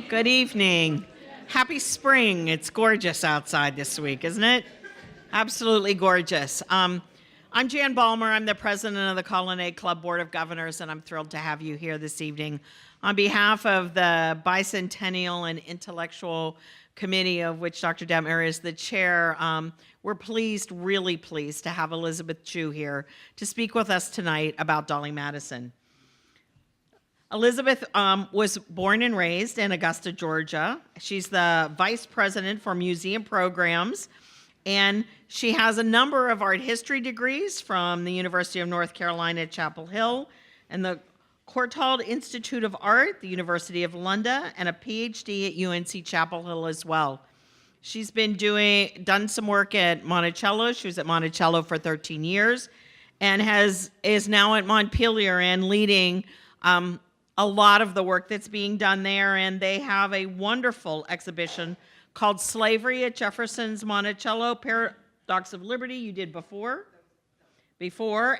Good evening. Happy spring. It's gorgeous outside this week, isn't it? Absolutely gorgeous. I'm Jan Balmer. I'm the president of the Colonnade Club Board of Governors, and I'm thrilled to have you here this evening. On behalf of the Bicentennial and Intellectual Committee, of which Dr. Detmer is the chair, we're pleased, really pleased, to have Elizabeth Chu here to speak with us tonight about Dolley Madison. Elizabeth was born and raised in Augusta, Georgia. She's the vice president for museum programs, and she has a number of art history degrees from the University of North Carolina at Chapel Hill and the Courtauld Institute of Art, the University of London, and a PhD at UNC Chapel Hill as well. She's been done some work at Monticello. She was at Monticello for 13 years and is now at Montpelier and leading a lot of the work that's being done there, and they have a wonderful exhibition called Slavery at Jefferson's Monticello, Paradox of Liberty. You did before,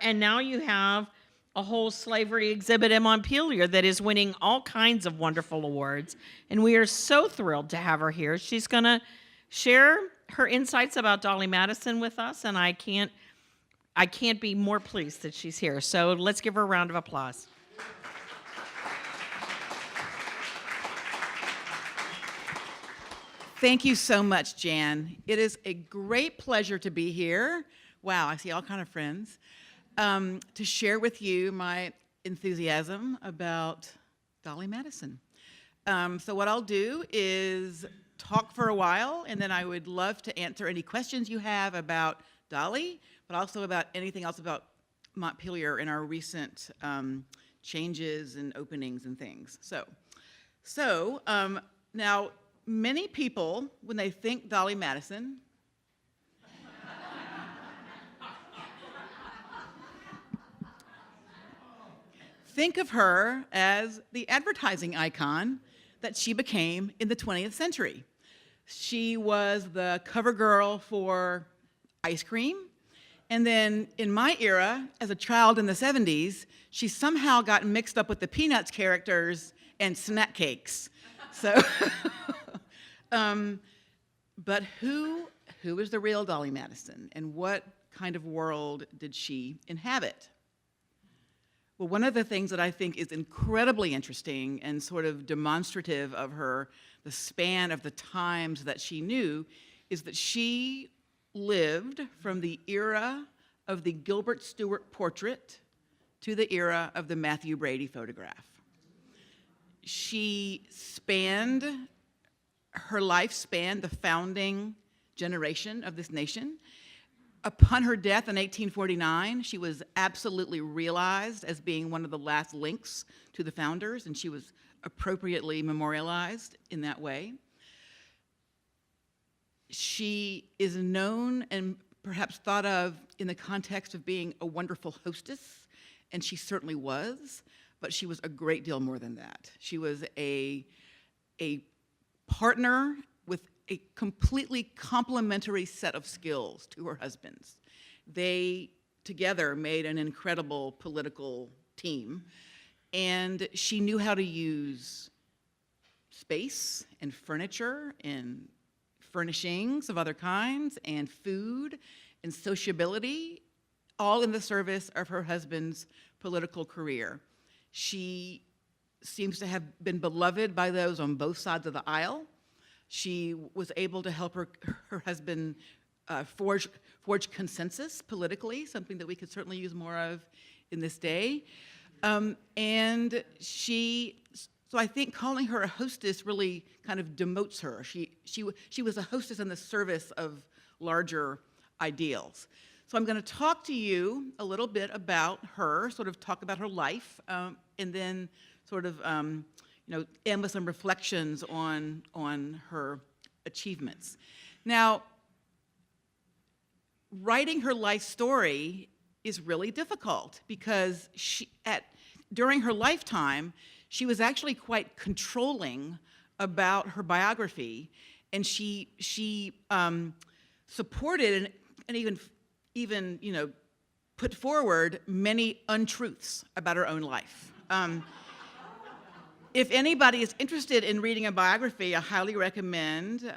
and now you have a whole slavery exhibit at Montpelier that is winning all kinds of wonderful awards, and we are so thrilled to have her here. She's going to share her insights about Dolley Madison with us, and I can't be more pleased that she's here. So let's give her a round of applause. Thank you so much, Jan. It is a great pleasure to be here. Wow, I see all kind of friends. To share with you my enthusiasm about Dolley Madison. So what I'll do is talk for a while, and then I would love to answer any questions you have about Dolley, but also about anything else about Montpelier in our recent changes and openings and things. So now, many people, when they think Dolley Madison, think of her as the advertising icon that she became in the 20th century. She was the cover girl for ice cream, and then in my era, as a child in the 70s, she somehow got mixed up with the Peanuts characters and snack cakes. So. But who is the real Dolley Madison, and what kind of world did she inhabit? Well, one of the things that I think is incredibly interesting and sort of demonstrative of her, the span of the times that she knew, is that she lived from the era of the Gilbert Stuart portrait to the era of the Matthew Brady photograph. Her life spanned the founding generation of this nation. Upon her death in 1849, she was absolutely realized as being one of the last links to the founders, and she was appropriately memorialized in that way. She is known and perhaps thought of in the context of being a wonderful hostess, and she certainly was, but she was a great deal more than that. She was a partner with a completely complementary set of skills to her husband's. They together made an incredible political team, and she knew how to use space and furniture and furnishings of other kinds and food and sociability, all in the service of her husband's political career. She seems to have been beloved by those on both sides of the aisle. She was able to help her husband forge consensus politically, something that we could certainly use more of in this day. So I think calling her a hostess really kind of demotes her. She was a hostess in the service of larger ideals. So I'm going to talk to you a little bit about her, sort of talk about her life, and then sort of end with some reflections on her achievements. Now, writing her life story is really difficult because during her lifetime, she was actually quite controlling about her biography, and she supported and even put forward many untruths about her own life. If anybody is interested in reading a biography, I highly recommend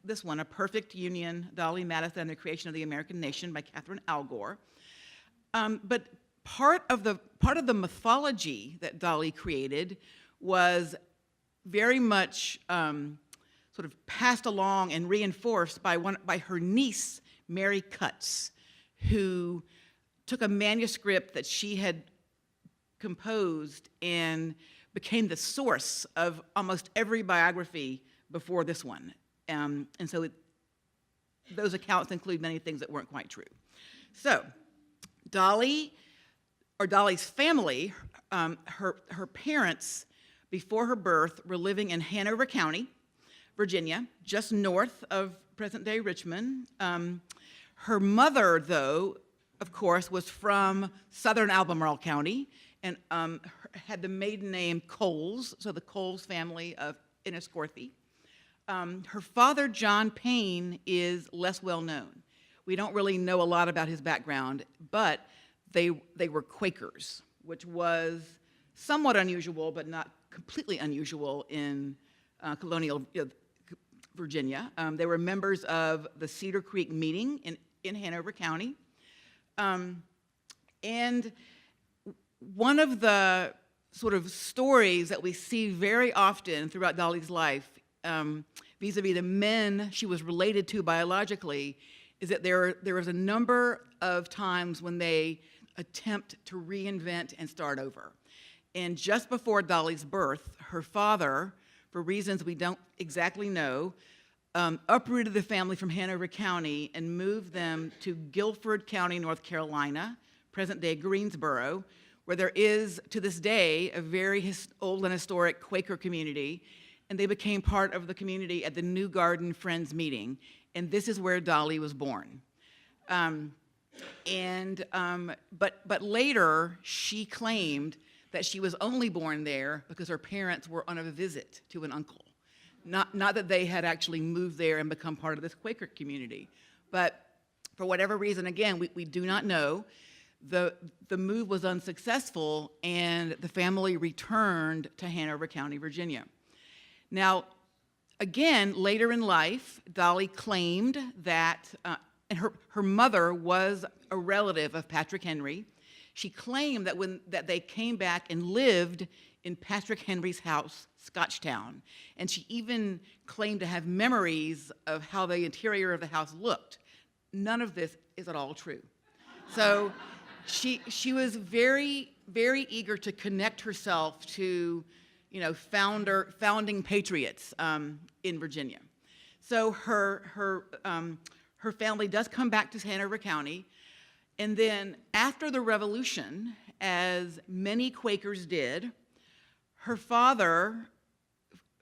this one, A Perfect Union, Dolley Madison and the Creation of the American Nation by Catherine Algor. But part of the mythology that Dolley created was very much sort of passed along and reinforced by her niece, Mary Cutts, who took a manuscript that she had composed and became the source of almost every biography before this one. And so those accounts include many things that weren't quite true. So Dolley, or Dolley's family, her parents, before her birth, were living in Hanover County, Virginia, just north of present-day Richmond. Her mother, though, of course, was from southern Albemarle County and had the maiden name Coles, so the Coles family of Enniscorthy. Her father, John Payne, is less well known. We don't really know a lot about his background, but they were Quakers, which was somewhat unusual, but not completely unusual in colonial Virginia. They were members of the Cedar Creek Meeting in Hanover County. And one of the sort of stories that we see very often throughout Dolley's life, vis-a-vis the men she was related to biologically, is that there was a number of times when they attempt to reinvent and start over. And just before Dolley's birth, her father, for reasons we don't exactly know, uprooted the family from Hanover County and moved them to Guilford County, North Carolina, present-day Greensboro, where there is, to this day, a very old and historic Quaker community, and they became part of the community at the New Garden Friends meeting, and this is where Dolley was born. But later, she claimed that she was only born there because her parents were on a visit to an uncle. Not that they had actually moved there and become part of this Quaker community. But for whatever reason, again, we do not know, the move was unsuccessful and the family returned to Hanover County, Virginia. Now, again, later in life, Dolley claimed that, and her mother was a relative of Patrick Henry. She claimed that they came back and lived in Patrick Henry's house, Scotchtown, and she even claimed to have memories of how the interior of the house looked. None of this is at all true. So she was very, very eager to connect herself to, founding patriots in Virginia. So her family does come back to Hanover County, and then after the Revolution, as many Quakers did, her father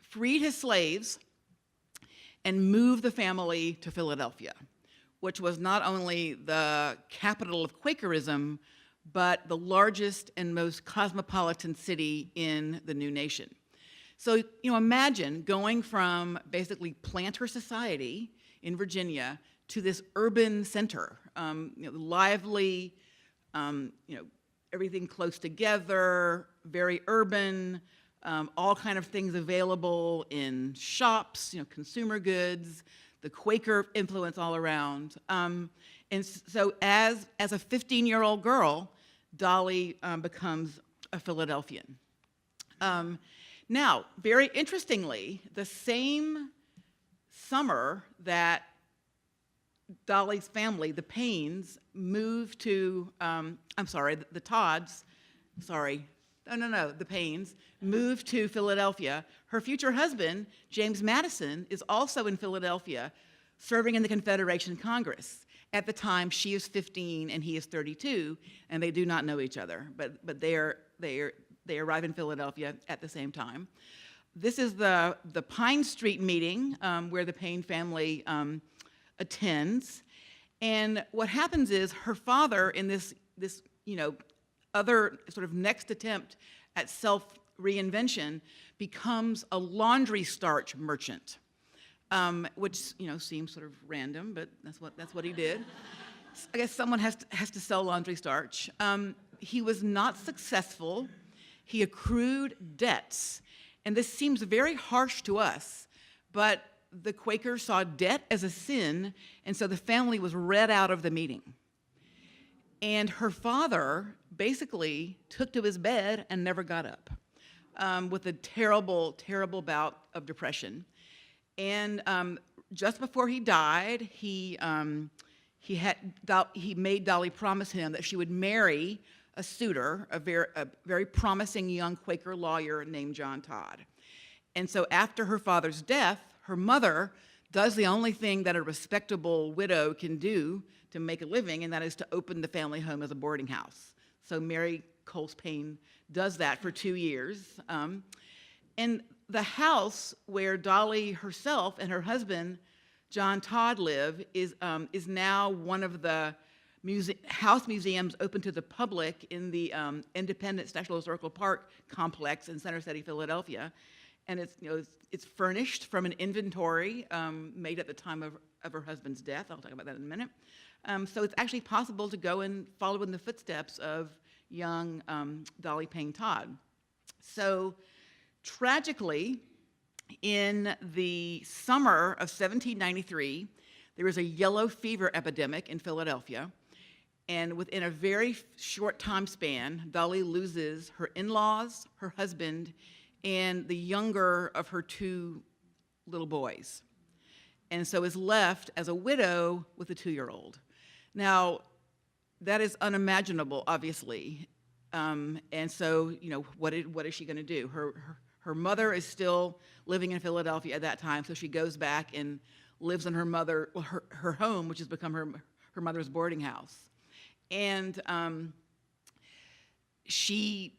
freed his slaves and moved the family to Philadelphia, which was not only the capital of Quakerism, but the largest and most cosmopolitan city in the new nation. So, imagine going from basically planter society in Virginia to this urban center, lively, everything close together, very urban, all kind of things available in shops, consumer goods, the Quaker influence all around. And so as a 15-year-old girl, Dolley becomes a Philadelphian. Now, very interestingly, the same summer that Dolley's family, the Paynes, moved to, the Todds, the Paynes, moved to Philadelphia. Her future husband, James Madison, is also in Philadelphia, serving in the Confederation Congress. At the time, she is 15 and he is 32, and they do not know each other, but they arrive in Philadelphia at the same time. This is the Pine Street meeting where the Payne family attends, and what happens is her father, in this other sort of next attempt at self-reinvention, becomes a laundry starch merchant, which seems sort of random, but that's what he did. I guess someone has to sell laundry starch. He was not successful. He accrued debts, And this seems very harsh to us, but the Quakers saw debt as a sin, and so the family was read out of the meeting. And her father basically took to his bed and never got up, with a terrible, terrible bout of depression. And just before he died, he made Dolley promise him that she would marry a suitor, a very promising young Quaker lawyer named John Todd. And so after her father's death, her mother does the only thing that a respectable widow can do to make a living, and that is to open the family home as a boarding house. So Mary Coles Payne does that for 2 years. And the house where Dolley herself and her husband, John Todd, live is now one of the house museums open to the public in the Independence National Historical Park complex in Center City, Philadelphia. And it's furnished from an inventory made at the time of her husband's death. I'll talk about that in a minute. So it's actually possible to go and follow in the footsteps of young Dolley Payne Todd. So tragically, in the summer of 1793, there was a yellow fever epidemic in Philadelphia. And within a very short time span, Dolley loses her in-laws, her husband, and the younger of her 2 little boys. And so is left as a widow with a 2-year-old. Now, that is unimaginable, obviously. And so, what is she going to do? Her mother is still living in Philadelphia at that time, so she goes back and lives in her home, which has become her mother's boarding house. And she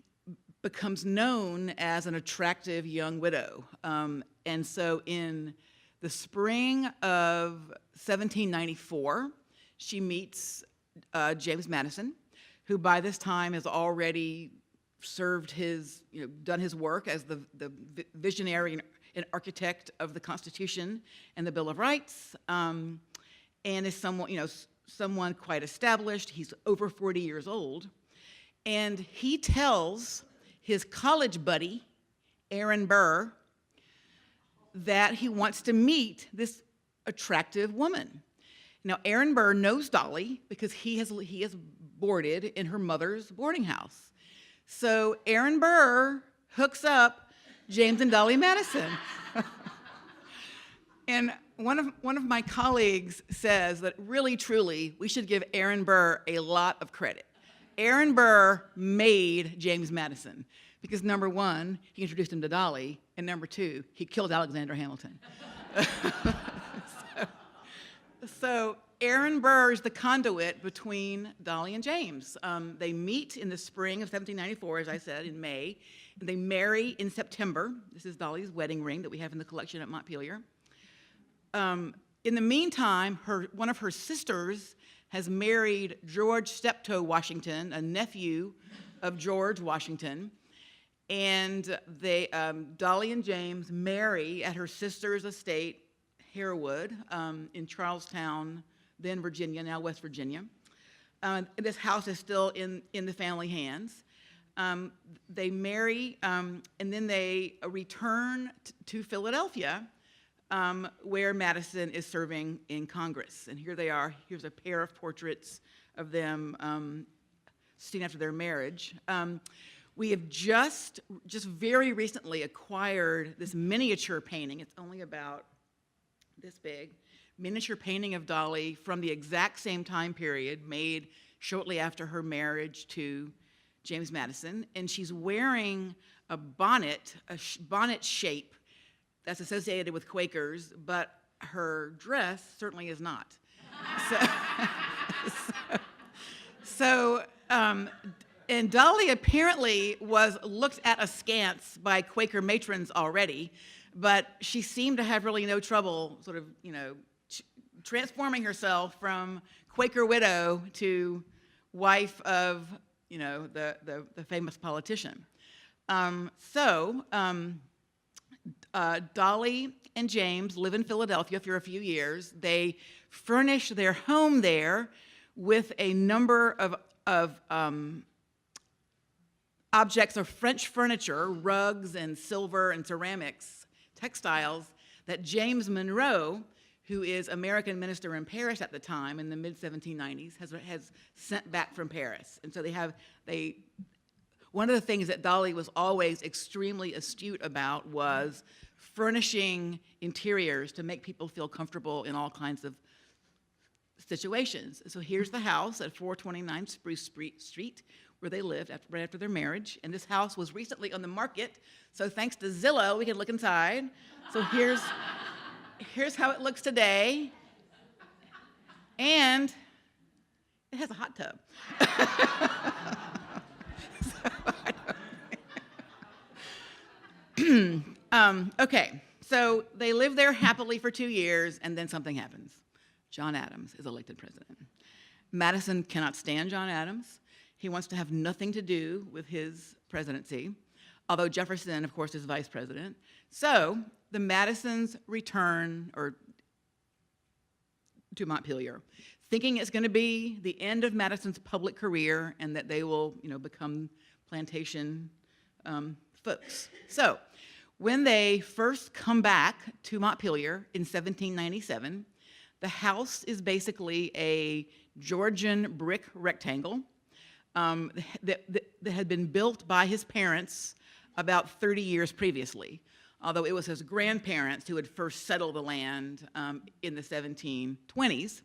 becomes known as an attractive young widow. And so in the spring of 1794, she meets James Madison, who by this time has already served done his work as the visionary and architect of the Constitution and the Bill of Rights, and is someone quite established. He's over 40 years old, and he tells his college buddy, Aaron Burr, that he wants to meet this attractive woman. Now, Aaron Burr knows Dolley because he has boarded in her mother's boarding house. So Aaron Burr hooks up James and Dolley Madison. And one of my colleagues says that really, truly, we should give Aaron Burr a lot of credit. Aaron Burr made James Madison because, number one, he introduced him to Dolley, and number two, he killed Alexander Hamilton. So Aaron Burr is the conduit between Dolley and James. They meet in the spring of 1794, as I said, in May. They marry in September. This is Dolley's wedding ring that we have in the collection at Montpelier. In the meantime, one of her sisters has married George Steptoe Washington, a nephew of George Washington. And Dolley and James marry at her sister's estate, Harewood, in Charlestown, then Virginia, now West Virginia. This house is still in the family hands. They marry, and then they return to Philadelphia, where Madison is serving in Congress. And here they are. Here's a pair of portraits of them seen after their marriage. We have just very recently acquired this miniature painting. It's only about this big. Miniature painting of Dolley from the exact same time period, made shortly after her marriage to James Madison. And she's wearing a bonnet shape that's associated with Quakers, but her dress certainly is not. And Dolley apparently was looked at askance by Quaker matrons already, but she seemed to have really no trouble sort of, transforming herself from Quaker widow to wife of, the famous politician. Dolley and James live in Philadelphia for a few years. They furnish their home there with a number of objects are French furniture, rugs and silver and ceramics, textiles that James Monroe, who is American minister in Paris at the time in the mid-1790s, has sent back from Paris. And so one of the things that Dolley was always extremely astute about was furnishing interiors to make people feel comfortable in all kinds of situations. So here's the house at 429 Spruce Street, where they lived right after their marriage. And this house was recently on the market. So thanks to Zillow, we can look inside. So here's how it looks today. And it has a hot tub. Okay, so they live there happily for 2 years, and then something happens. John Adams is elected president. Madison cannot stand John Adams. He wants to have nothing to do with his presidency, although Jefferson, of course, is vice president. So the Madisons return to Montpelier, thinking it's going to be the end of Madison's public career and that they will, become plantation folks. So when they first come back to Montpelier in 1797, the house is basically a Georgian brick rectangle that had been built by his parents about 30 years previously, although it was his grandparents who had first settled the land in the 1720s.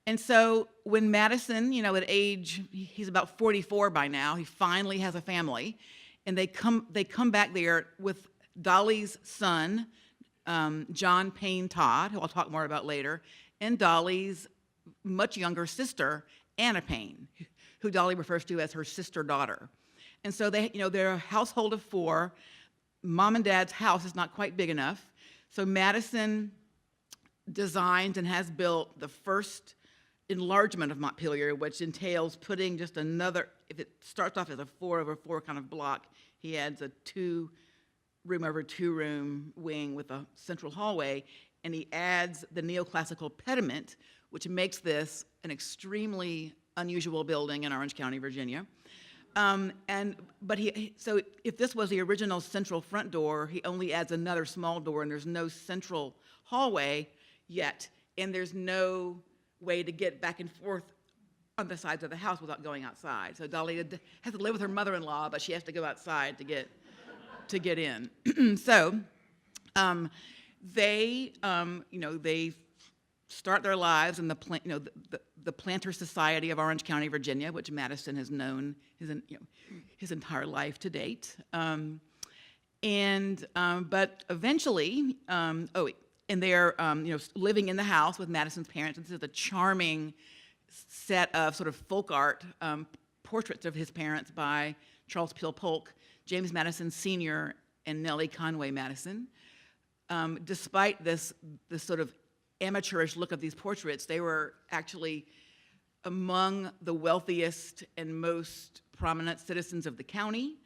And so when Madison, at age, he's about 44 by now, he finally has a family, and they come back there with Dolley's son, John Payne Todd, who I'll talk more about later, and Dolley's much younger sister, Anna Payne, who Dolley refers to as her sister-daughter. And so they're a household of 4. Mom and Dad's house is not quite big enough. So Madison designs and has built the first enlargement of Montpelier, which entails putting just another, if it starts off as a 4-over-4 kind of block, he adds a 2-room over 2-room wing with a central hallway, and he adds the neoclassical pediment, which makes this an extremely unusual building in Orange County, Virginia. So if this was the original central front door, he only adds another small door, and there's no central hallway yet, and there's no way to get back and forth on the sides of the house without going outside. So Dolley has to live with her mother-in-law, but she has to go outside to get in. So they start their lives in the Planter Society of Orange County, Virginia, which Madison has known his entire life to date. But eventually, and they're living in the house with Madison's parents. This is a charming set of sort of folk art portraits of his parents by Charles Peale Polk, James Madison Sr., and Nellie Conway Madison. Despite this sort of amateurish look of these portraits, they were actually among the wealthiest and most prominent citizens of the county.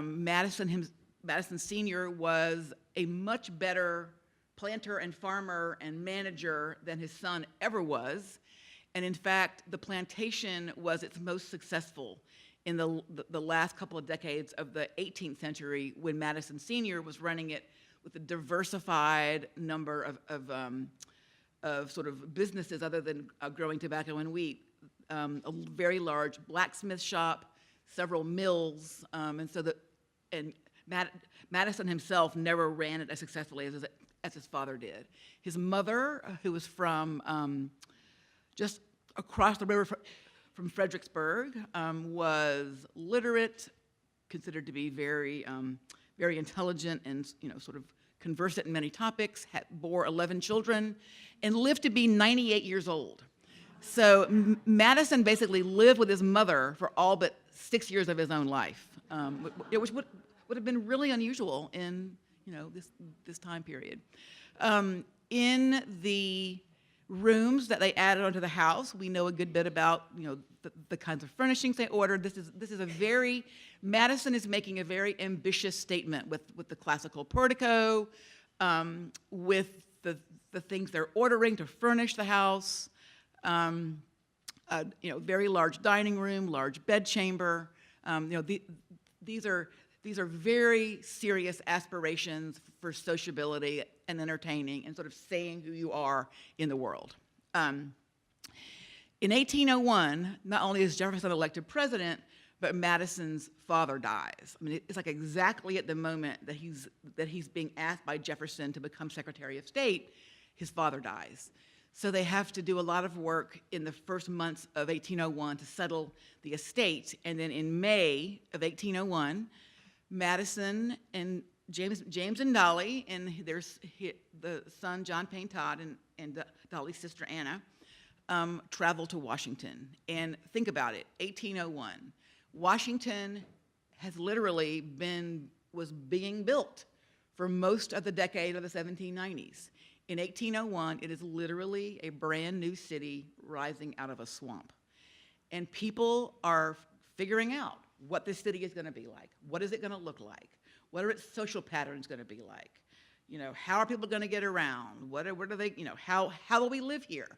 Madison Sr. was a much better planter and farmer and manager than his son ever was. And in fact, the plantation was its most successful in the last couple of decades of the 18th century, when Madison Sr. was running it with a diversified number of sort of businesses other than growing tobacco and wheat. A very large blacksmith shop, several mills, and Madison himself never ran it as successfully as his father did. His mother, who was from just across the river from Fredericksburg, was literate, considered to be very intelligent, and sort of conversant in many topics. Bore 11 children, and lived to be 98 years old. So Madison basically lived with his mother for all but 6 years of his own life, which would have been really unusual in this time period. In the rooms that they added onto the house, we know a good bit about the kinds of furnishings they ordered. This is a very, Madison is making a very ambitious statement with the classical portico, with the things they're ordering to furnish the house. Very large dining room, large bedchamber. these are very serious aspirations for sociability and entertaining and sort of saying who you are in the world. In 1801, not only is Jefferson elected president, but Madison's father dies. I mean, it's like exactly at the moment that he's being asked by Jefferson to become Secretary of State, his father dies. So they have to do a lot of work in the first months of 1801 to settle the estate. And then in May of 1801, Madison and James and Dolley, and there's the son John Payne Todd and Dolley's sister Anna, travel to Washington. And think about it, 1801. Washington has literally was being built for most of the decade of the 1790s. In 1801, it is literally a brand new city rising out of a swamp. And people are figuring out what this city is going to be like. What is it going to look like? What are its social patterns going to be like? You know, how are people going to get around? What are they, you know, how will we live here?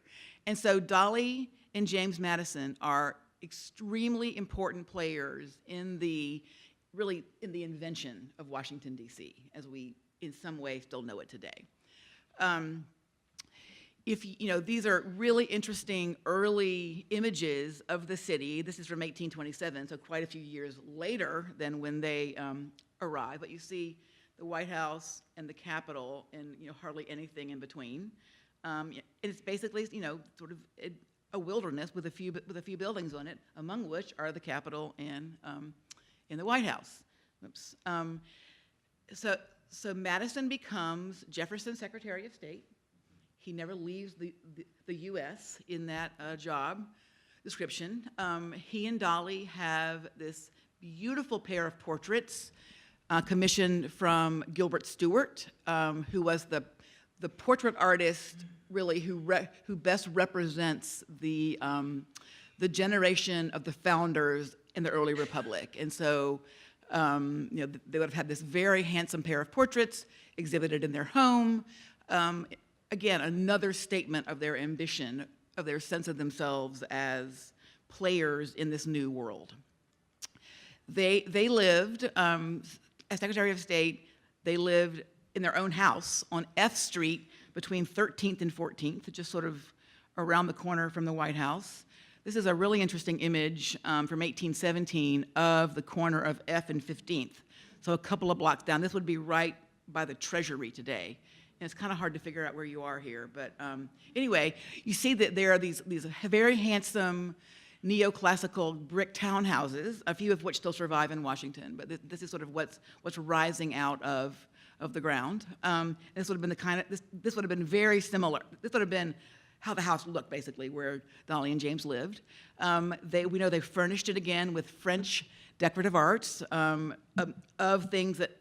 And so Dolley and James Madison are extremely important players in the invention of Washington, D.C., as we in some way still know it today. These are really interesting early images of the city. This is from 1827, so quite a few years later than when they arrive. But you see the White House and the Capitol, and hardly anything in between. It's basically sort of a wilderness with a few buildings on it, among which are the Capitol and the White House. Oops. So Madison becomes Jefferson's Secretary of State. He never leaves the U.S. in that job description. He and Dolley have this beautiful pair of portraits commissioned from Gilbert Stuart, who was the portrait artist really who best represents the generation of the founders in the early republic. And so they would have had this very handsome pair of portraits exhibited in their home. Again, another statement of their ambition, of their sense of themselves as players in this new world. They lived, as Secretary of State, they lived in their own house on F Street between 13th and 14th, just sort of around the corner from the White House. This is a really interesting image from 1817 of the corner of F and 15th. So a couple of blocks down. This would be right by the Treasury today. And it's kind of hard to figure out where you are here. But anyway, you see that there are these very handsome neoclassical brick townhouses, a few of which still survive in Washington. But this is sort of what's rising out of the ground. This would have been this would have been very similar. This would have been how the house looked, basically, where Dolley and James lived. We know they furnished it again with French decorative arts of things that,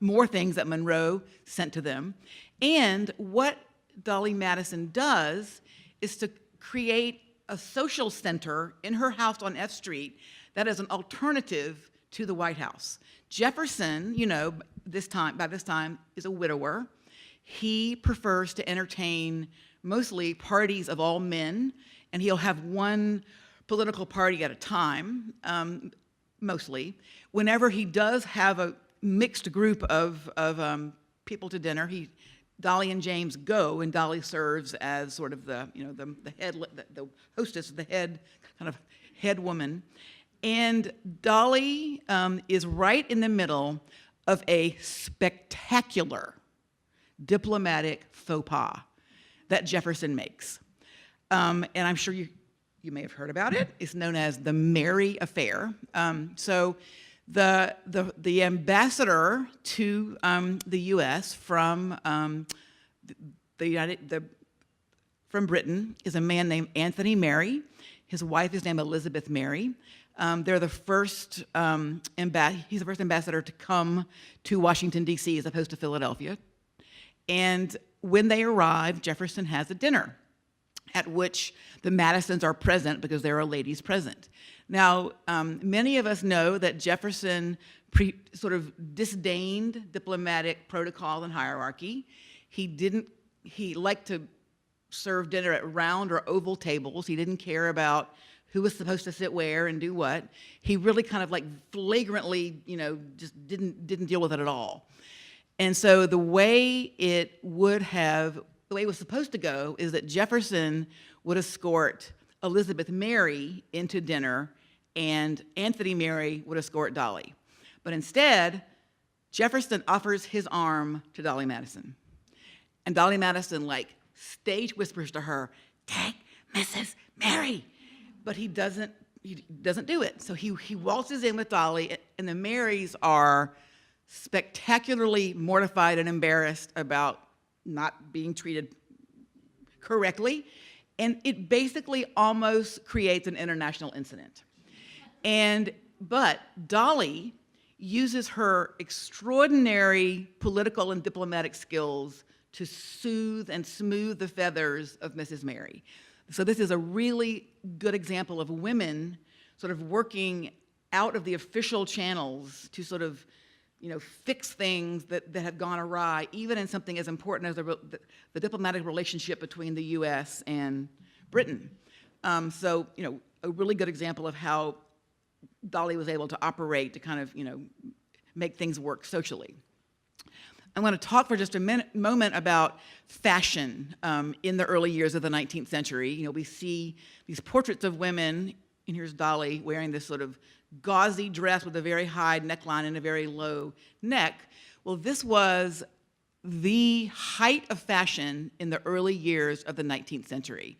more things that Monroe sent to them. And what Dolley Madison does is to create a social center in her house on F Street that is an alternative to the White House. Jefferson, by this time, is a widower. He prefers to entertain mostly parties of all men, and he'll have one political party at a time, mostly. Whenever he does have a mixed group of people to dinner, Dolley and James go, and Dolley serves as sort of the hostess, the head woman. And Dolley is right in the middle of a spectacular diplomatic faux pas that Jefferson makes. And I'm sure you may have heard about it. It's known as the Mary Affair. So the ambassador to the U.S. from Britain is a man named Anthony Mary. His wife is named Elizabeth Mary. They're the first he's the first ambassador to come to Washington, D.C. as opposed to Philadelphia. And when they arrive, Jefferson has a dinner at which the Madisons are present because there are ladies present. Now, many of us know that Jefferson sort of disdained diplomatic protocol and hierarchy. He liked to serve dinner at round or oval tables. He didn't care about who was supposed to sit where and do what. He really kind of like flagrantly, just didn't deal with it at all. And so the way it was supposed to go is that Jefferson would escort Elizabeth Mary into dinner, and Anthony Mary would escort Dolley. But instead, Jefferson offers his arm to Dolley Madison. And Dolley Madison, like, stage whispers to her, "Take Mrs. Mary." But he doesn't do it. So he waltzes in with Dolley, and the Marys are spectacularly mortified and embarrassed about not being treated correctly. And it basically almost creates an international incident. But Dolley uses her extraordinary political and diplomatic skills to soothe and smooth the feathers of Mrs. Mary. So this is a really good example of women sort of working out of the official channels to sort of, fix things that have gone awry, even in something as important as the diplomatic relationship between the U.S. and Britain. So, a really good example of how Dolley was able to operate to kind of, make things work socially. I want to talk for just a moment about fashion in the early years of the 19th century. We see these portraits of women, and here's Dolley wearing this sort of gauzy dress with a very high neckline and a very low neck. Well, this was the height of fashion in the early years of the 19th century.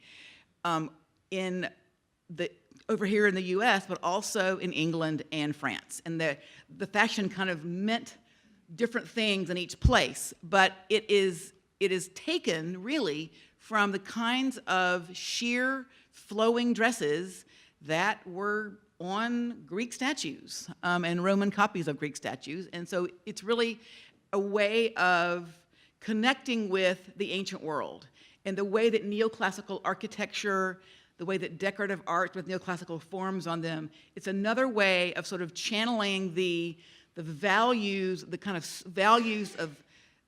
Over here in the US, but also in England and France. And the fashion kind of meant different things in each place, but it is taken really from the kinds of sheer flowing dresses that were on Greek statues and Roman copies of Greek statues. And so it's really a way of connecting with the ancient world, and the way that neoclassical architecture, the way that decorative arts with neoclassical forms on them, it's another way of sort of channeling the values, the kind of values of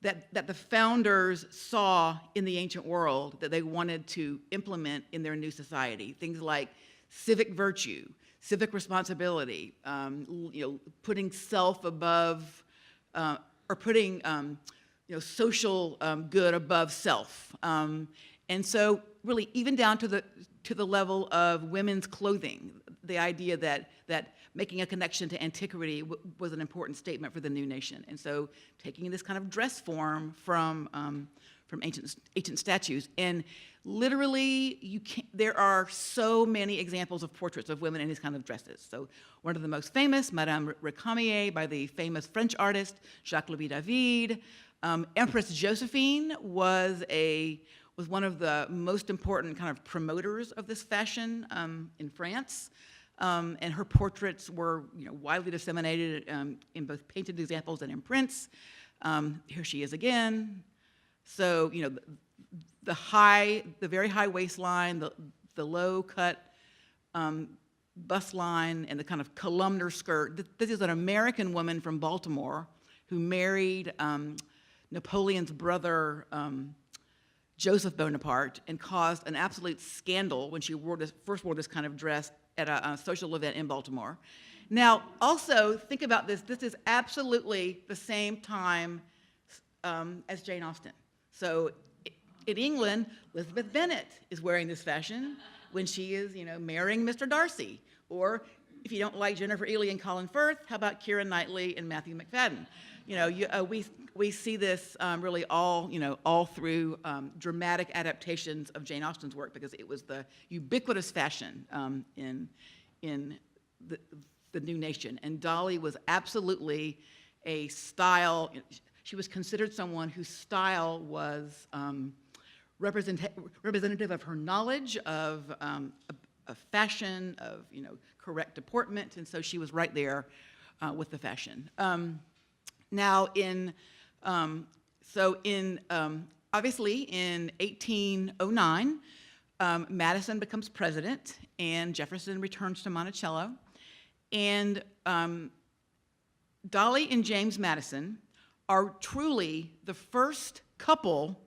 that the founders saw in the ancient world that they wanted to implement in their new society. Things like civic virtue, civic responsibility, putting self above, or putting social good above self. And so really even down to the level of women's clothing, the idea that making a connection to antiquity was an important statement for the new nation. And so taking this kind of dress form from ancient statues. And literally, there are so many examples of portraits of women in these kind of dresses. So one of the most famous, Madame Récamier, by the famous French artist Jacques-Louis David. Empress Josephine was one of the most important kind of promoters of this fashion in France. And her portraits were widely disseminated in both painted examples and in prints. Here she is again. So, the very high waistline, the low cut bust line, and the kind of columnar skirt. This is an American woman from Baltimore who married Napoleon's brother, Joseph Bonaparte, and caused an absolute scandal when she first wore this kind of dress at a social event in Baltimore. Now, also, think about this. This is absolutely the same time as Jane Austen. So in England, Elizabeth Bennet is wearing this fashion when she is, marrying Mr. Darcy. Or if you don't like Jennifer Ely and Colin Firth, how about Keira Knightley and Matthew McFadden? We see this really all through dramatic adaptations of Jane Austen's work, because it was the ubiquitous fashion in the new nation. And Dolley was absolutely a style. She was considered someone whose style was representative of her knowledge of fashion, of correct deportment, and so she was right there with the fashion. Now, obviously in 1809, Madison becomes president, and Jefferson returns to Monticello, and Dolley and James Madison are truly the first couple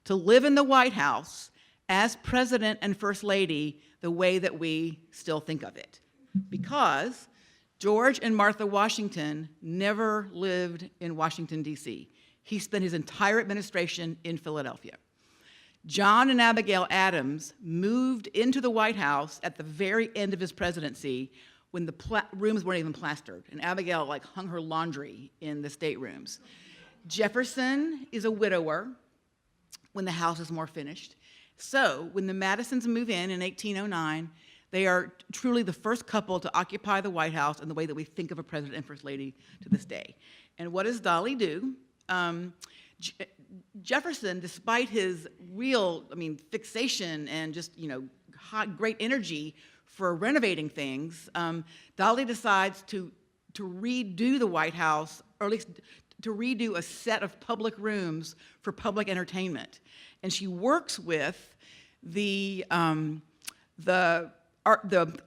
to live in the White House as President and First Lady the way that we still think of it. Because George and Martha Washington never lived in Washington, D.C. He spent his entire administration in Philadelphia. John and Abigail Adams moved into the White House at the very end of his presidency when the rooms weren't even plastered, and Abigail like hung her laundry in the staterooms. Jefferson is a widower when the house is more finished. So when the Madisons move in 1809, they are truly the first couple to occupy the White House in the way that we think of a president and first lady to this day. And what does Dolley do? Jefferson, despite his real, fixation and just, great energy for renovating things, Dolley decides to redo the White House, or at least to redo a set of public rooms for public entertainment. And she works with the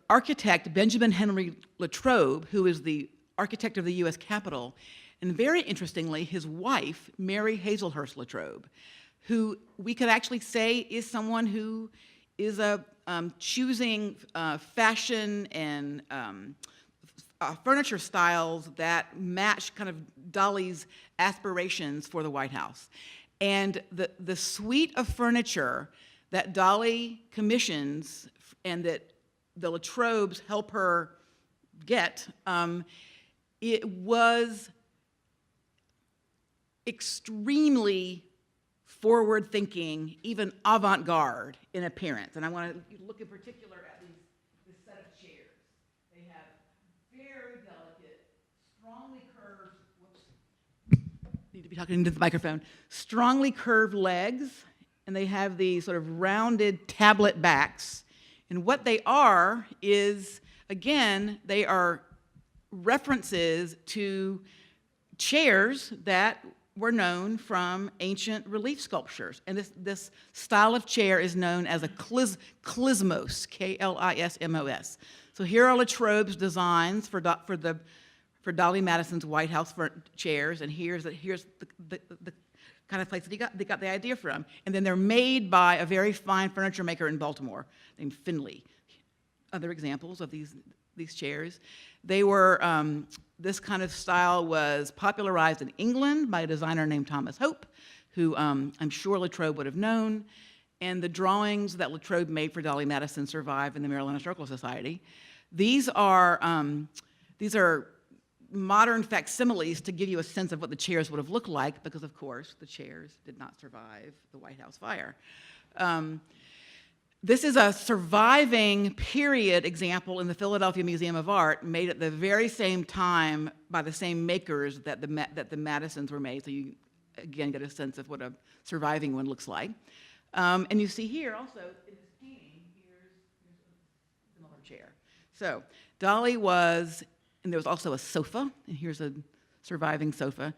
architect Benjamin Henry Latrobe, who is the architect of the U.S. Capitol, and very interestingly, his wife, Mary Hazelhurst Latrobe, who we could actually say is someone who is choosing fashion and furniture styles that match kind of Dolley's aspirations for the White House. And the suite of furniture that Dolley commissions and that the Latrobes help her get, it was extremely forward-thinking, even avant-garde in appearance. And I want to look in particular at this set of chairs. They have very delicate, strongly curved, need to be talking into the microphone, strongly curved legs, and they have these sort of rounded tablet backs. And what they are is, again, they are references to chairs that were known from ancient relief sculptures. And this style of chair is known as a klismos, K-L-I-S-M-O-S. So here are Latrobe's designs for Dolley Madison's White House chairs, and here's the kind of place that they got the idea from. And then they're made by a very fine furniture maker in Baltimore named Finley. Other examples of these chairs. They were, this kind of style was popularized in England by a designer named Thomas Hope, who I'm sure Latrobe would have known. And the drawings that Latrobe made for Dolley Madison survive in the Maryland Historical Society. These are modern facsimiles to give you a sense of what the chairs would have looked like, because of course the chairs did not survive the White House fire. This is a surviving period example in the Philadelphia Museum of Art, made at the very same time by the same makers that the Madisons were made. So you, again, get a sense of what a surviving one looks like. And you see here also, in this painting, here's a similar chair. So Dolley was, and there was also a sofa, and here's a surviving sofa,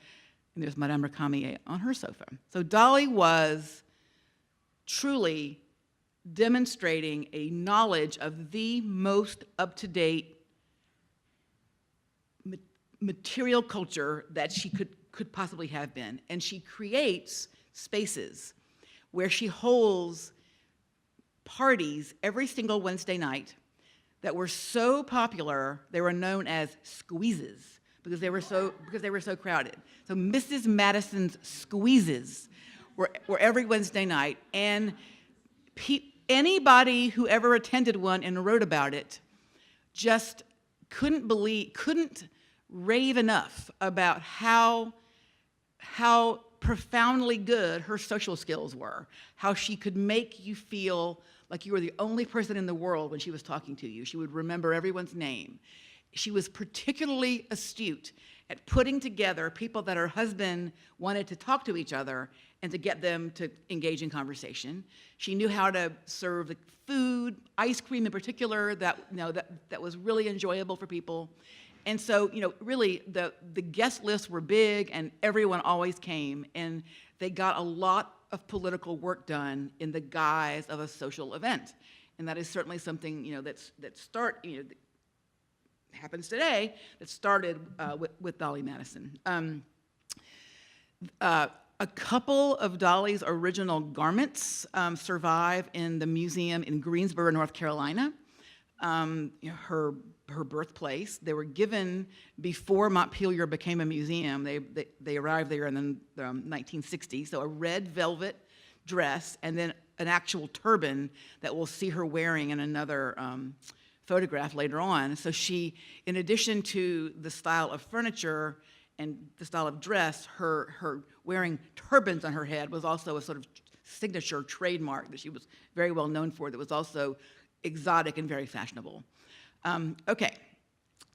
and there's Madame Recamier on her sofa. So Dolley was truly demonstrating a knowledge of the most up-to-date material culture that she could possibly have been. And she creates spaces where she holds parties every single Wednesday night that were so popular, they were known as squeezes because they were so crowded. So Mrs. Madison's squeezes were every Wednesday night, and anybody who ever attended one and wrote about it just couldn't rave enough about how profoundly good her social skills were, how she could make you feel like you were the only person in the world when she was talking to you. She would remember everyone's name. She was particularly astute at putting together people that her husband wanted to talk to each other and to get them to engage in conversation. She knew how to serve the food, ice cream in particular, that was really enjoyable for people. And so, really, the guest lists were big, and everyone always came, and they got a lot of political work done in the guise of a social event. And that is certainly something, that happens today, that started with Dolley Madison. A couple of Dolley's original garments survive in the museum in Greensboro, North Carolina, her birthplace. They were given before Montpelier became a museum. They arrived there in the 1960s. So a red velvet dress and then an actual turban that we'll see her wearing in another photograph later on. So she, in addition to the style of furniture and the style of dress, her wearing turbans on her head was also a sort of signature trademark that she was very well known for, that was also exotic and very fashionable. Okay,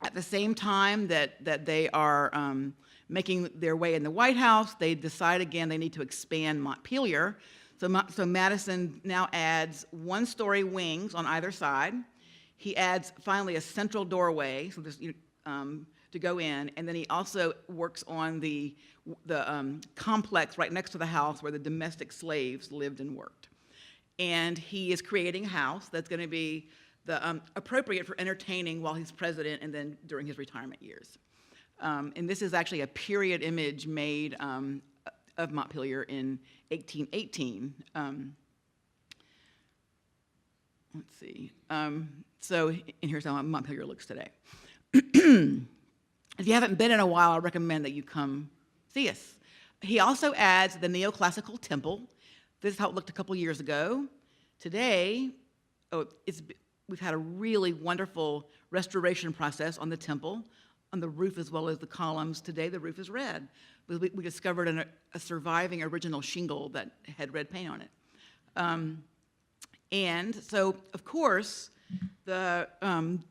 at the same time that they are making their way in the White House, they decide again they need to expand Montpelier. So Madison now adds one-story wings on either side. He adds finally a central doorway, so there's to go in, and then he also works on the complex right next to the house where the domestic slaves lived and worked. And he is creating a house that's going to be appropriate for entertaining while he's president and then during his retirement years. And this is actually a period image made of Montpelier in 1818. Let's see. And here's how Montpelier looks today. If you haven't been in a while, I recommend that you come see us. He also adds the Neoclassical Temple. This is how it looked a couple years ago. Today, we've had a really wonderful restoration process on the temple, on the roof as well as the columns. Today, the roof is red. We discovered a surviving original shingle that had red paint on it. And so, of course, the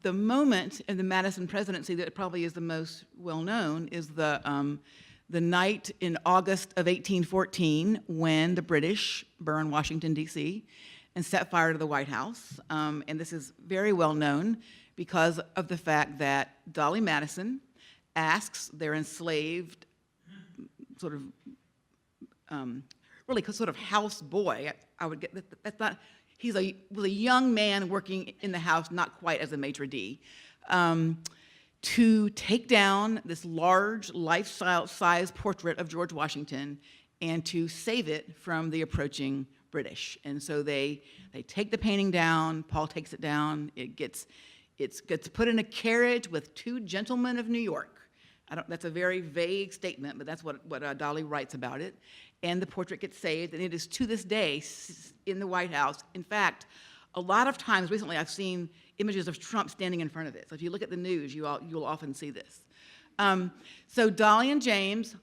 moment in the Madison presidency that probably is the most well-known is the night in August of 1814 when the British burned Washington, D.C., and set fire to the White House. And this is very well-known because of the fact that Dolley Madison asks their enslaved sort of, really sort of house boy, I would get, that's not, was a young man working in the house, not quite as a maitre d', to take down this large life-size portrait of George Washington and to save it from the approaching British. And so they take the painting down, Paul takes it down, it gets put in a carriage with two gentlemen of New York. That's a very vague statement, but that's what Dolley writes about it. And the portrait gets saved, and it is to this day in the White House. In fact, a lot of times recently I've seen images of Trump standing in front of it. So if you look at the news, you'll often see this. So Dolley and James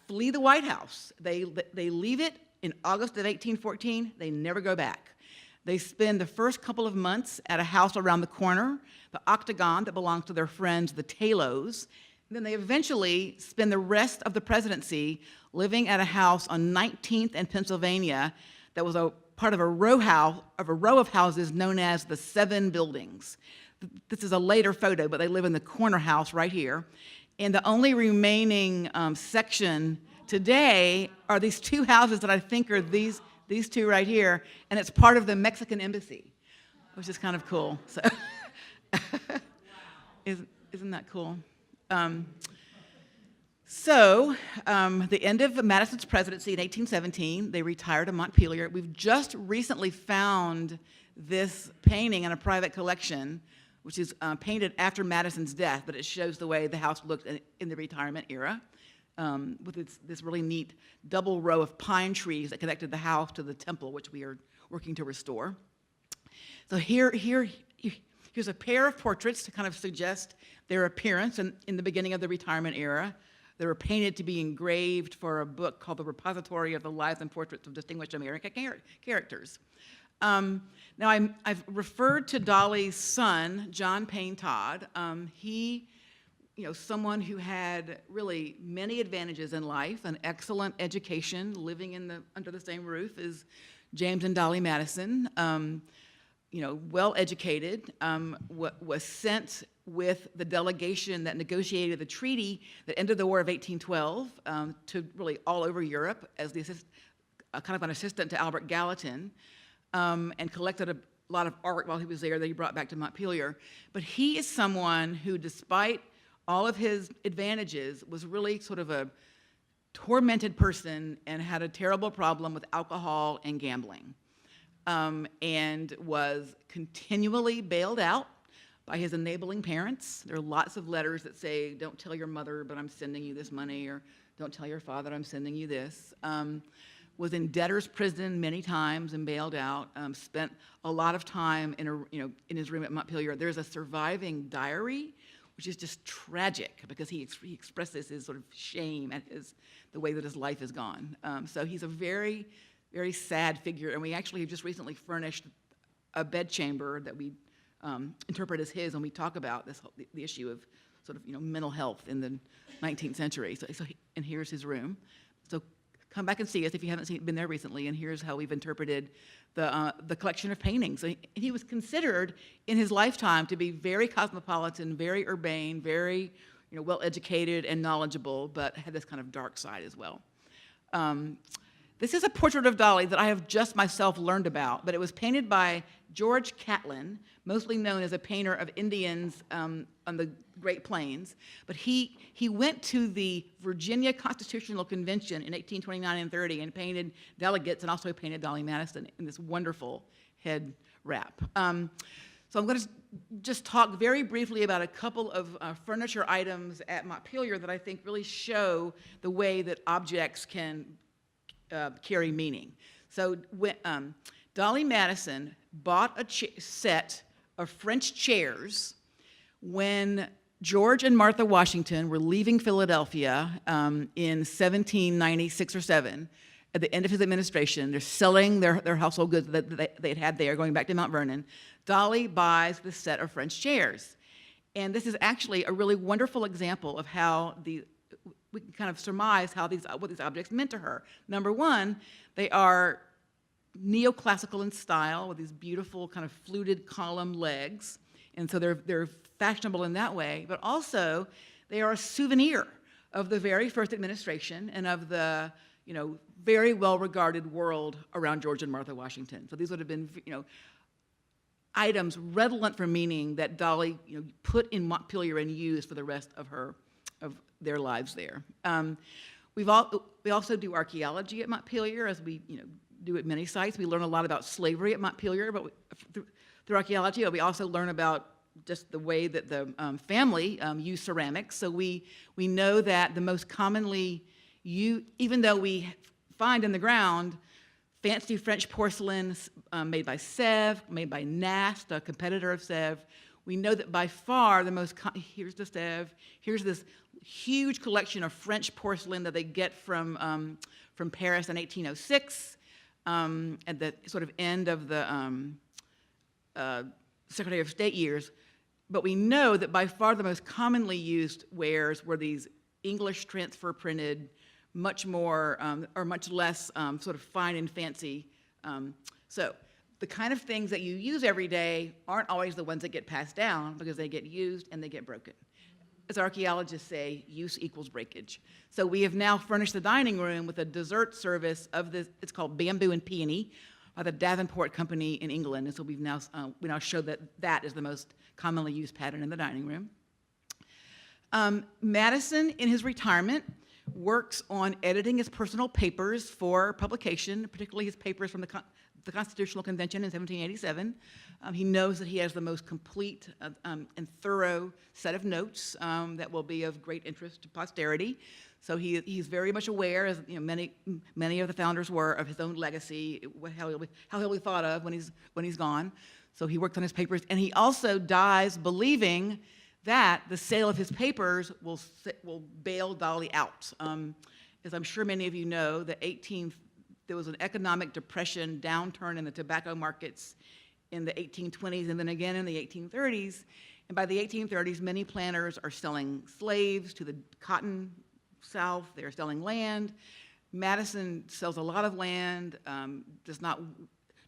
flee the White House. They leave it in August of 1814. They never go back. They spend the first couple of months at a house around the corner, the Octagon, that belongs to their friends, the Talos. And then they eventually spend the rest of the presidency living at a house on 19th and Pennsylvania that was a part of a row of houses known as the Seven Buildings. This is a later photo, but they live in the corner house right here. And the only remaining section today are these two houses that I think are these two right here, and it's part of the Mexican embassy, which is kind of cool. So, isn't that cool? The end of Madison's presidency in 1817, they retire to Montpelier. We've just recently found this painting in a private collection, which is painted after Madison's death, but it shows the way the house looked in the retirement era, with this really neat double row of pine trees that connected the house to the temple, which we are working to restore. So here's a pair of portraits to kind of suggest their appearance in the beginning of the retirement era. They were painted to be engraved for a book called The Repository of the Lives and Portraits of Distinguished American Characters. Now, I've referred to Dolley's son, John Payne Todd. He, someone who had really many advantages in life, an excellent education, living under the same roof as James and Dolley Madison. Well educated, was sent with the delegation that negotiated the treaty that ended the War of 1812 to really all over Europe as kind of an assistant to Albert Gallatin, and collected a lot of art while he was there that he brought back to Montpelier. But he is someone who, despite all of his advantages, was really sort of tormented person and had a terrible problem with alcohol and gambling, and was continually bailed out by his enabling parents. There are lots of letters that say, don't tell your mother, but I'm sending you this money, or don't tell your father, I'm sending you this. Was in debtor's prison many times and bailed out. Spent a lot of time in his room at Montpelier. There's a surviving diary, which is just tragic because he expresses his sort of shame at the way that his life has gone. So he's a very, very sad figure, and we actually have just recently furnished a bedchamber that we interpret as his when we talk about the issue of sort of mental health in the 19th century. And here's his room. So come back and see us if you haven't been there recently, and here's how we've interpreted the collection of paintings. So he was considered in his lifetime to be very cosmopolitan, very urbane, very well-educated and knowledgeable, but had this kind of dark side as well. This is a portrait of Dolley that I have just myself learned about, but it was painted by George Catlin, mostly known as a painter of Indians on the Great Plains. But he went to the Virginia Constitutional Convention in 1829 and 30 and painted delegates, and also painted Dolley Madison in this wonderful head wrap. So I'm going to just talk very briefly about a couple of furniture items at Montpelier that I think really show the way that objects can carry meaning. So when, Dolley Madison bought a set of French chairs when George and Martha Washington were leaving Philadelphia in 1796 or 7. At the end of his administration, they're selling their household goods that they'd had there, going back to Mount Vernon. Dolley buys this set of French chairs. And this is actually a really wonderful example of how we can kind of surmise what these objects meant to her. Number one, they are neoclassical in style with these beautiful kind of fluted column legs. And so they're fashionable in that way, but also they are a souvenir of the very first administration and of the very well-regarded world around George and Martha Washington. So these would have been items redolent for meaning that Dolley put in Montpelier and used for the rest of their lives there. We also do archaeology at Montpelier, as we do at many sites. We learn a lot about slavery at Montpelier, but through archaeology, we also learn about just the way that the family used ceramics. So we know that the most commonly used, even though we find in the ground fancy French porcelain made by Sèvres, made by Nast, a competitor of Sèvres, we know that by far the most, here's the Sèvres, here's this huge collection of French porcelain that they get from Paris in 1806, at the sort of end of the Secretary of State years. But we know that by far the most commonly used wares were these English transfer printed, much more or much less sort of fine and fancy. So the kind of things that you use every day aren't always the ones that get passed down because they get used and they get broken. As archaeologists say, use equals breakage. So we have now furnished the dining room with a dessert service of this, it's called Bamboo and Peony by the Davenport Company in England. And so we now show that is the most commonly used pattern in the dining room. Madison, in his retirement, works on editing his personal papers for publication, particularly his papers from the Constitutional Convention in 1787. He knows that he has the most complete and thorough set of notes that will be of great interest to posterity. So he's very much aware, as many of the founders were, of his own legacy, how he'll be thought of when he's gone. So he worked on his papers, and he also dies believing that the sale of his papers will bail Dolley out. As I'm sure many of you know, there was an economic depression, downturn in the tobacco markets in the 1820s and then again in the 1830s. And by the 1830s, many planters are selling slaves to the cotton South. They're selling land. Madison sells a lot of land,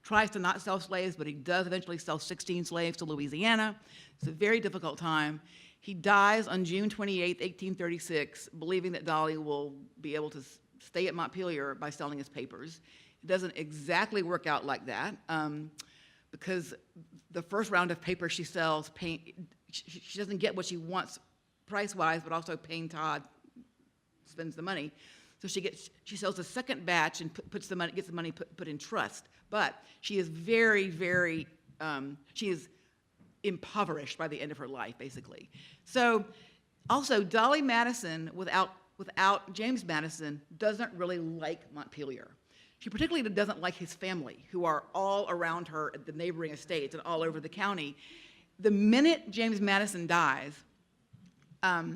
tries to not sell slaves, but he does eventually sell 16 slaves to Louisiana. It's a very difficult time. He dies on June 28, 1836, believing that Dolley will be able to stay at Montpelier by selling his papers. It doesn't exactly work out like that because the first round of papers she sells, she doesn't get what she wants price-wise, but also Payne Todd spends the money. So she sells a second batch and gets the money put in trust. But she is very, very, she is impoverished by the end of her life, basically. So also, Dolley Madison, without James Madison, doesn't really like Montpelier. She particularly doesn't like his family, who are all around her at the neighboring estates and all over the county. The minute James Madison dies,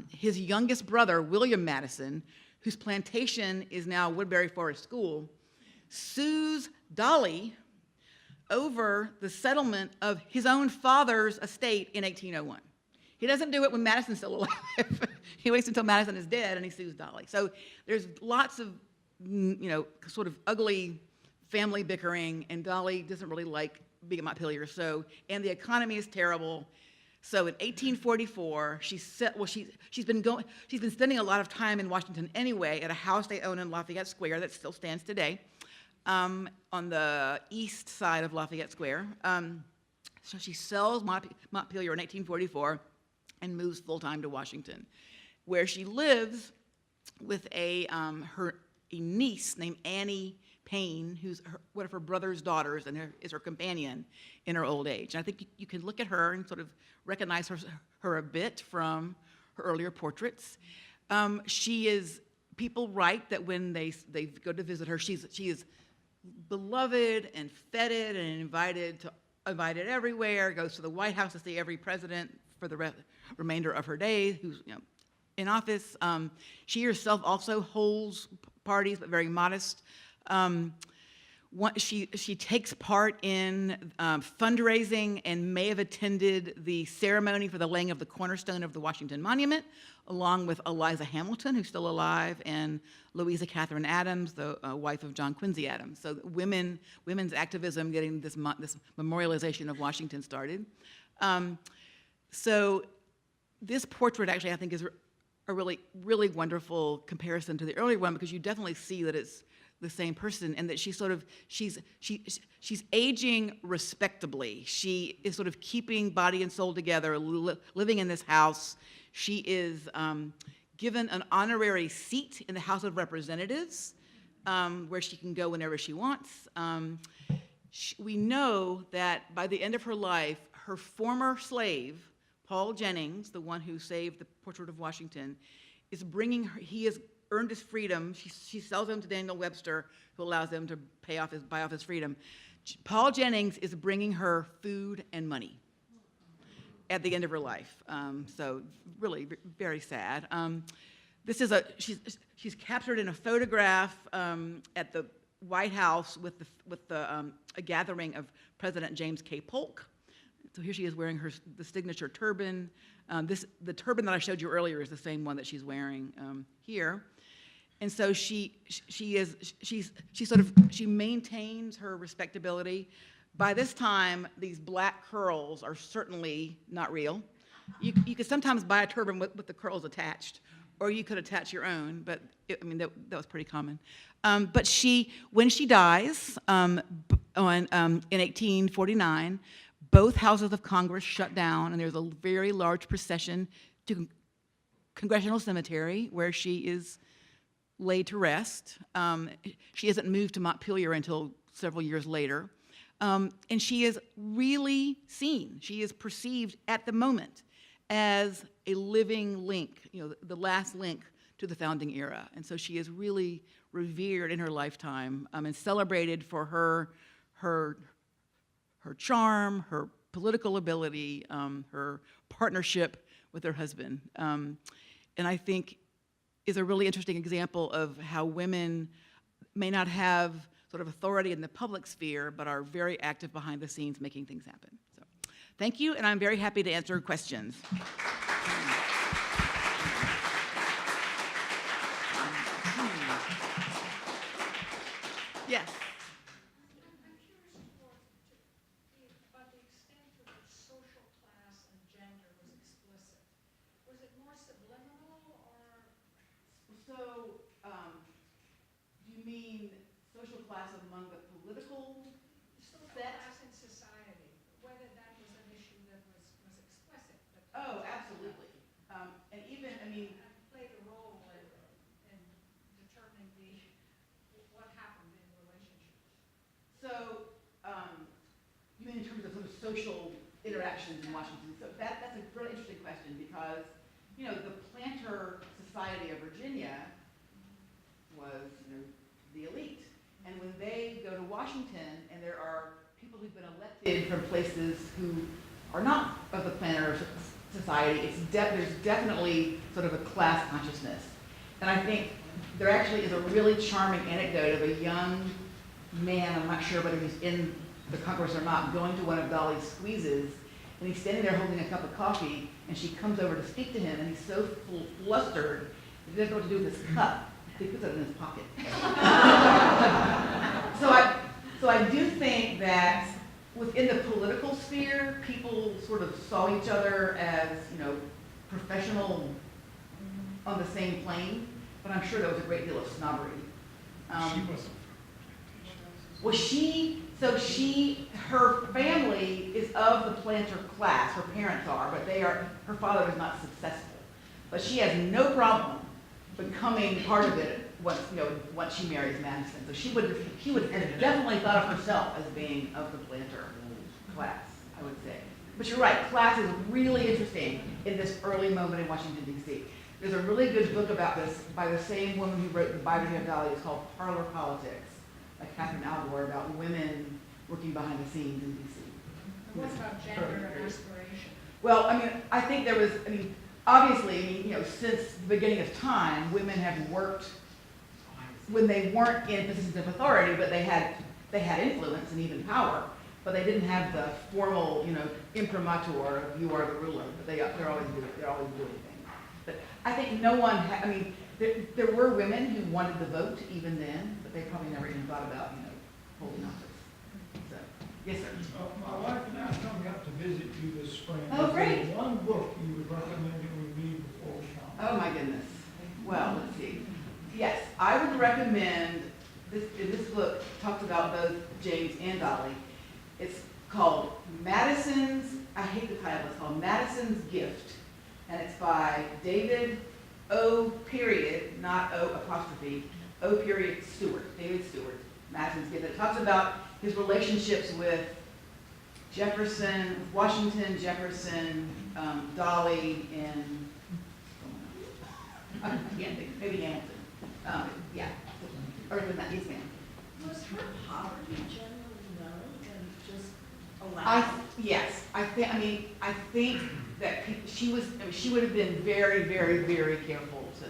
his youngest brother, William Madison, whose plantation is now Woodbury Forest School, sues Dolley over the settlement of his own father's estate in 1801. He doesn't do it when Madison's still alive. He waits until Madison is dead and he sues Dolley. So there's lots of, sort of ugly family bickering, and Dolley doesn't really like being at Montpelier. So, and the economy is terrible. So in 1844, she's been spending a lot of time in Washington anyway at a house they own in Lafayette Square that still stands today, on the east side of Lafayette Square. So she sells Montpelier in 1844 and moves full-time to Washington, where she lives with a niece named Annie Payne, who's one of her brother's daughters and is her companion in her old age. And I think you can look at her and sort of recognize her a bit from her earlier portraits. People write that when they go to visit her, she is beloved and feted and invited everywhere, goes to the White House to see every president for the remainder of her days who's in office. She herself also holds parties, but very modest. She takes part in fundraising and may have attended the ceremony for the laying of the cornerstone of the Washington Monument, along with Eliza Hamilton, who's still alive, and Louisa Catherine Adams, the wife of John Quincy Adams. So women's activism getting this memorialization of Washington started. So this portrait actually I think is a really, really wonderful comparison to the earlier one, because you definitely see that it's the same person, and that she's aging respectably. She is sort of keeping body and soul together, living in this house. She is given an honorary seat in the House of Representatives, where she can go whenever she wants. We know that by the end of her life, her former slave, Paul Jennings, the one who saved the portrait of Washington, is bringing her, he has earned his freedom. She sells him to Daniel Webster, who allows them to buy off his freedom. Paul Jennings is bringing her food and money at the end of her life. So really very sad. She's captured in a photograph at the White House with a gathering of President James K. Polk. So here she is wearing the signature turban. The turban that I showed you earlier is the same one that she's wearing here. And so she maintains her respectability. By this time, these black curls are certainly not real. You could sometimes buy a turban with the curls attached, or you could attach your own, but that was pretty common. But when she dies in 1849, both houses of Congress shut down, and there's a very large procession to Congressional Cemetery, where she is laid to rest. She isn't moved to Montpelier until several years later. And she is really seen. She is perceived at the moment as a living link, the last link to the founding era. And so she is really revered in her lifetime, and celebrated for her charm, her political ability, her partnership with her husband. And I think is a really interesting example of how women may not have sort of authority in the public sphere, but are very active behind the scenes making things happen. So thank you, and I'm very happy to answer questions. Yes. About the extent to which social class and gender was explicit. Was it more subliminal, or? So, do you mean social class among the political Social set? class in society, whether that was an issue that was explicit. Oh, absolutely. And even, And played a role in determining social interactions in Washington. So that's a really interesting question because, you know, the Planter Society of Virginia was, you know, the elite. And when they go to Washington and there are people who've been elected from places who are not of the Planter Society, there's definitely sort of a class consciousness. And I think there actually is a really charming anecdote of a young man, I'm not sure whether he's in the Congress or not, going to one of Dolley's squeezes, and he's standing there holding a cup of coffee, and she comes over to speak to him, and he's so flustered, he doesn't know what to do with his cup. He puts it in his pocket. So I do think that within the political sphere, people sort of saw each other as, you know, professional on the same plane, but I'm sure there was a great deal of snobbery. She wasn't. Well, her family is of the planter class, her parents are, but her father is not successful. But she has no problem becoming part of it once she marries Madison. So she would have definitely thought of herself as being of the planter class, I would say. But you're right, class is really interesting in this early moment in Washington, D.C. There's a really good book about this by the same woman who wrote the biography of Dolley. It's called Parlor Politics, by Catherine Alvor, about women working behind the scenes in D.C. And what about gender and aspiration? Well, I think there was, obviously, you know, since the beginning of time, women have worked when they weren't in positions of authority, but they had influence and even power, but they didn't have the formal, you know, imprimatur of you are the ruler, but they're always doing things. But I think no one there were women who wanted the vote even then, but they probably never even thought about, you know, holding office. So, yes, sir. My wife and I are coming up to visit you this spring. Oh, Is there great. one book you would recommend that we read before we come? Oh my goodness. Well, let's see. Yes, I would recommend this book talks about both James and Dolley. It's called Madison's, I hate the title, it's called Madison's Gift. And it's by David O. period, not O apostrophe, O period Stewart, David Stewart, Madison's Gift. It talks about his relationships with Jefferson, Washington, Jefferson, Dolley, and I can't think, maybe Hamilton. Yeah, or was that, yes ma'am. Was her poverty generally known and just allowed? Yes, I think that she would have been very, very, very careful to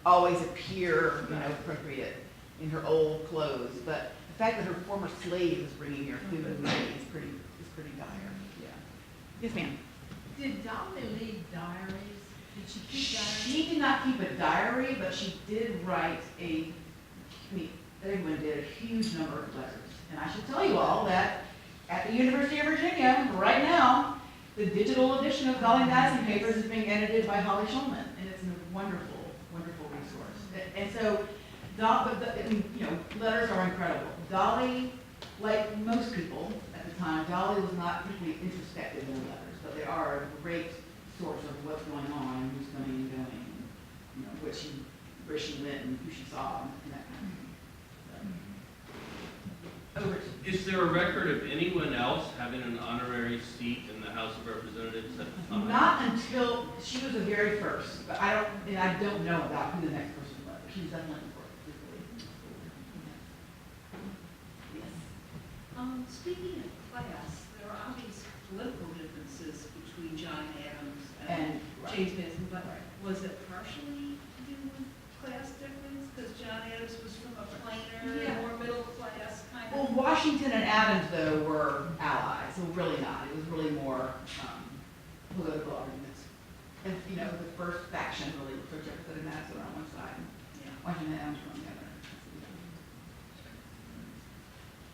always appear, you know, appropriate in her old clothes. But the fact that her former slave is bringing her food and money is pretty dire. Yeah. Yes, ma'am. Did Dolley leave diaries? Did she keep diaries? She did not keep a diary, but she did write everyone did a huge number of letters. And I should tell you all that at the University of Virginia, right now, the digital edition of Dolley Madison papers is being edited by Holly Shulman, and it's a wonderful, wonderful resource. And so, letters are incredible. Dolley, like most people at the time, Dolley was not particularly introspective in the letters, but they are a great source of what's going on and who's coming and going, and, you know, where she went and who she saw and that kind of thing. So, over to Is there a record of anyone else having an honorary seat in the House of Representatives at the time? Not until she was the very first, but I don't know about who the next person was. She was definitely important. Yes. Speaking of class, there are obvious political differences between John Adams And- and James Madison, but was it partially to do with class difference? Because John Adams was from a plainer, Yeah. more middle class kind Well, of. Washington and Adams, though, were allies, so really not. It was really more political arguments. And, you know, the first faction really was Jefferson and Madison on one side, and Yeah. Washington and Adams were on the other.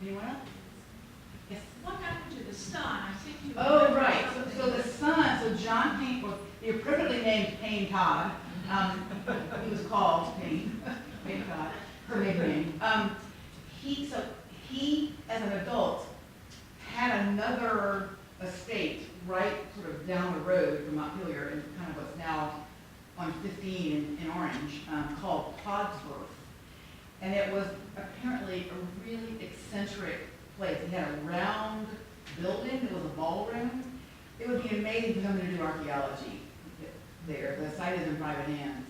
Anyone else? Yes. What happened to the son? I think you. Oh, remember right. something. So the son, so John Payne, was the appropriately named Payne Todd. He was called Payne Todd, her maiden name. He, as an adult, had another estate right sort of down the road from Montpelier in kind of what's now on 15 in Orange, called Poddsworth. And it was apparently a really eccentric place. It had a round building, it was a ballroom. It would be amazing for them to do archaeology there. The site is in private hands.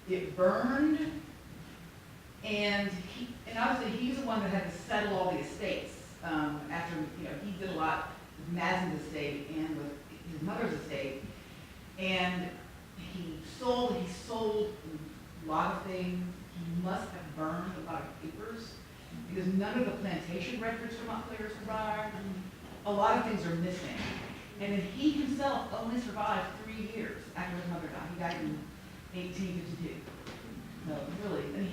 It burned, and obviously he's the one that had to settle all the estates after, he did a lot with Madison's estate and with his mother's estate. And he sold a lot of things. He must have burned a lot of papers because none of the plantation records from Montpelier survived. A lot of things are missing. And then he himself only survived 3 years after his mother died. He died in 1852. So really, and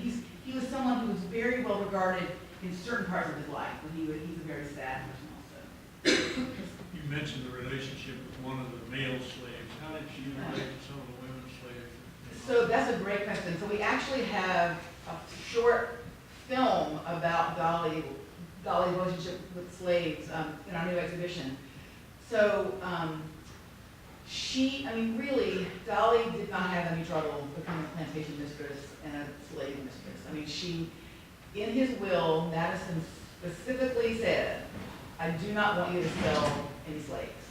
he was someone who was very well regarded in certain parts of his life, but he's a very sad person also. You mentioned the relationship with one of the male slaves. How did she relate to some of the women slaves? So that's a great question. So we actually have a short film about Dolley's relationship with slaves in our new exhibition. So really, Dolley did not have any trouble becoming a plantation mistress and a slave mistress. In his will, Madison specifically said, I do not want you to sell any slaves.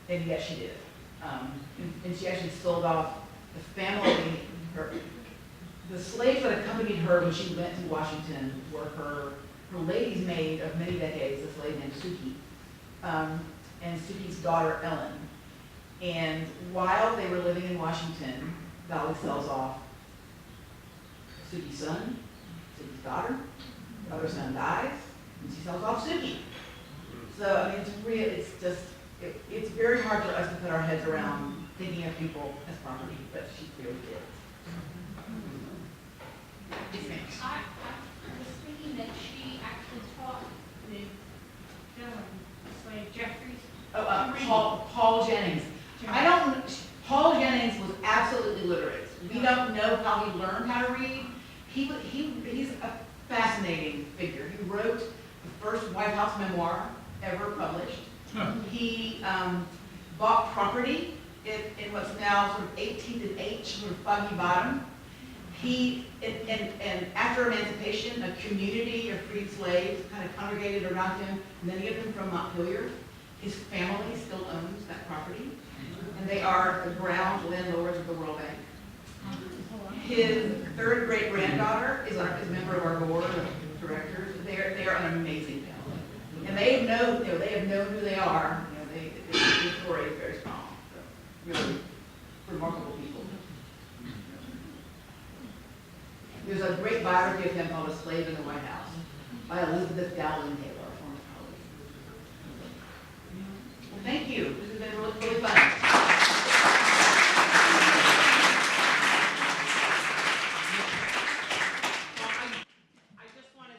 And yet she did. And she actually sold off the family. The slaves that accompanied her when she went to Washington were her lady's maid of many decades, a slave named Suki, and Suki's daughter Ellen. And while they were living in Washington, Dolley sells off Suki's son, Suki's daughter, the other son dies, and she sells off Suki. So it's very hard for us to put our heads around thinking of people as property, but she clearly did. I was thinking that she actually taught the villain, slave Jeffries. Paul Jennings. Paul Jennings was absolutely literate. We don't know how he learned how to read. He's a fascinating figure. He wrote the first White House memoir ever published. He bought property in what's now sort of 18th and H, sort of Foggy Bottom. And after emancipation, a community of freed slaves kind of congregated around him, many of them from Montpelier. His family still owns that property, and they are the ground landlords of the World Bank. His third great granddaughter is a member of our board of directors. They are an amazing family, and they have known who they are. The story is very strong. So really remarkable people. There's a great biography of him called A Slave in the White House by Elizabeth Dowling Taylor, a former colleague. Well, thank you. This has been really, really fun. I just want to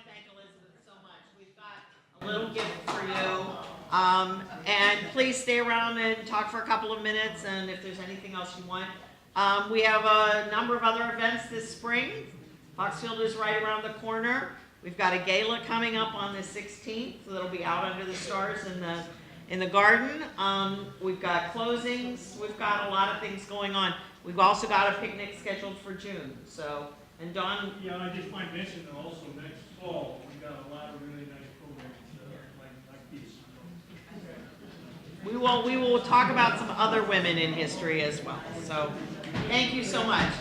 thank Elizabeth so much. We've got a little gift for you. And please stay around and talk for a couple of minutes, and if there's anything else you want. We have a number of other events this spring. Foxfield is right around the corner. We've got a gala coming up on the 16th, so that'll be out under the stars in the garden. We've got closings. We've got a lot of things going on. We've also got a picnic scheduled for June. So, and Dawn. Yeah, I just might mention that also next fall, we've got a lot of really nice programs like these. We will talk about some other women in history as well. So, thank you so much.